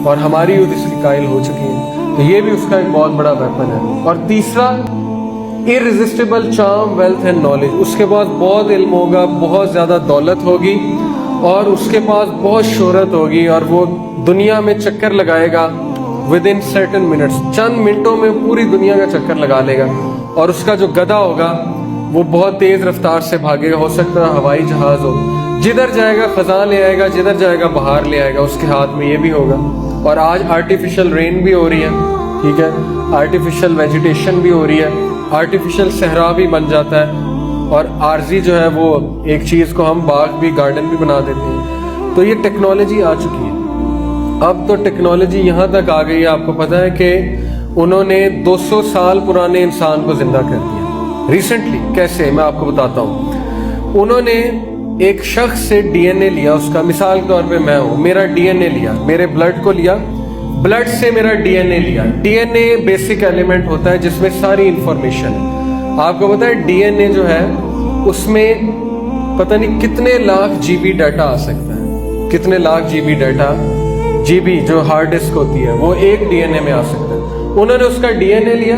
اور ہماری یوتھ اس کی قائل ہو چکی ہے، تو یہ بھی اس کا ایک بہت بڑا ویپن ہے۔ اور تیسرا irresistible charm, wealth and knowledge، اس کے پاس بہت علم ہوگا، بہت زیادہ دولت ہوگی، اور اس کے پاس بہت شہرت ہوگی، اور وہ دنیا میں چکر لگائے گا within certain minutes، چند منٹوں میں پوری دنیا کا چکر لگا لے گا۔ اور اس کا جو گدھا ہوگا وہ بہت تیز رفتار سے بھاگے گا، ہو سکتا ہے ہوائی جہاز ہو، جدھر جائے گا خزاں لے آئے گا، جدھر جائے گا بہار لے آئے گا، اس کے ہاتھ میں یہ بھی ہوگا۔ اور آج آرٹیفیشل رین بھی ہو رہی ہے، ٹھیک ہے، آرٹیفیشل ویجیٹیشن بھی ہو رہی ہے، آرٹیفیشل صحرا بھی بن جاتا ہے، اور عارضی جو ہے وہ ایک چیز کو ہم باغ بھی، گارڈن بھی بنا دیتے ہیں۔ تو یہ ٹیکنالوجی آ چکی ہے۔ اب تو ٹیکنالوجی یہاں تک آ گئی ہے، آپ کو پتہ ہے کہ انہوں نے 200 سال پرانے انسان کو زندہ کر دیا ریسنٹلی۔ کیسے، میں آپ کو بتاتا ہوں۔ انہوں نے ایک شخص سے ڈی این اے لیا، اس کا، مثال کے طور پہ میں ہوں، میرا ڈی این اے لیا، میرے بلڈ کو لیا، بلڈ سے میرا ڈی این اے لیا۔ D N A basic element ہوتا ہے جس میں ساری انفارمیشن ہے۔ آپ کو پتہ ہے ڈی این اے جو ہے اس میں پتہ نہیں کتنے لاکھ جی بی ڈیٹا آ سکتا ہے، کتنے lakh G B data, G B جو ہارڈ ڈسک ہوتی ہے وہ ایک ڈی این اے میں آ سکتا ہے۔ انہوں نے اس کا ڈی این اے لیا،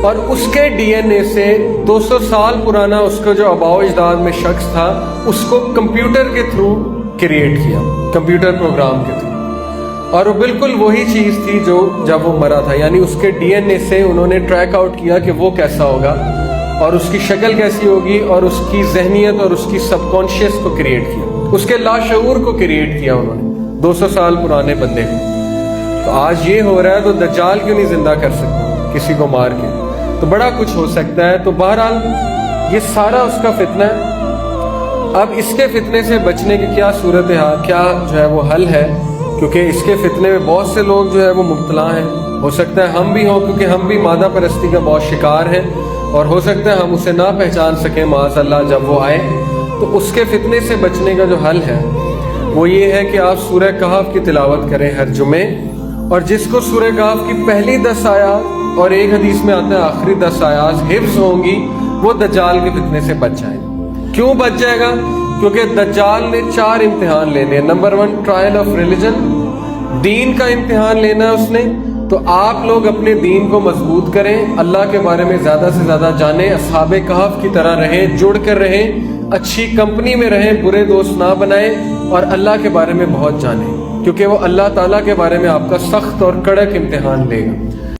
اور اس کے ڈی این اے سے 200 سال پرانا اس کا جو آباء و اجداد میں شخص تھا، اس کو کمپیوٹر کے تھرو کریٹ کیا، کمپیوٹر پروگرام کے تھرو، اور وہ بالکل وہی چیز تھی جو جب وہ مرا تھا۔ یعنی اس کے ڈی این اے سے انہوں نے ٹریک آؤٹ کیا کہ وہ کیسا ہوگا، اور اس کی شکل کیسی ہوگی، اور اس کی ذہنیت اور اس کی سب کانشیس کو کریٹ کیا، اس کے لاشعور کو کریٹ کیا انہوں نے 200 سال پرانے بندے کو۔ تو آج یہ ہو رہا ہے، تو دجال کیوں نہیں زندہ کر سکتا کسی کو مار کے؟ تو بڑا کچھ ہو سکتا ہے۔ تو بہرحال یہ سارا اس کا فتنہ ہے۔ اب اس کے فتنے سے بچنے کی کیا صورتحال، کیا جو ہے وہ حل ہے؟ کیونکہ اس کے فتنے میں بہت سے لوگ جو ہے وہ مبتلا ہیں، ہو سکتا ہے ہم بھی ہوں، کیونکہ ہم بھی مادہ پرستی کا بہت شکار ہیں، اور ہو سکتا ہے ہم اسے نہ پہچان سکیں معاذ اللہ جب وہ آئے۔ تو اس کے فتنے سے بچنے کا جو حل ہے وہ یہ ہے کہ آپ سورہ کہف کی تلاوت کریں ہر جمعے، اور جس کو سورہ کہف کی پہلی 10 آیات اور ایک حدیث میں آتا ہے آخری 10 آیات حفظ ہوں گی، وہ دجال کے فتنے سے بچ جائے گا۔ کیوں بچ جائے گا؟ کیونکہ دجال نے 4 امتحان لینے ہیں۔ نمبر 1 ٹرائل آف ریلیجن، دین کا امتحان لینا ہے اس نے۔ تو آپ لوگ اپنے دین کو مضبوط کریں، اللہ کے بارے میں زیادہ سے زیادہ جانیں، اصحاب کہف کی طرح رہیں، جڑ کر رہیں، اچھی کمپنی میں رہیں، برے دوست نہ بنائیں، اور اللہ کے بارے میں بہت جانیں، کیونکہ وہ اللہ تعالیٰ کے بارے میں آپ کا سخت اور کڑک امتحان لے گا۔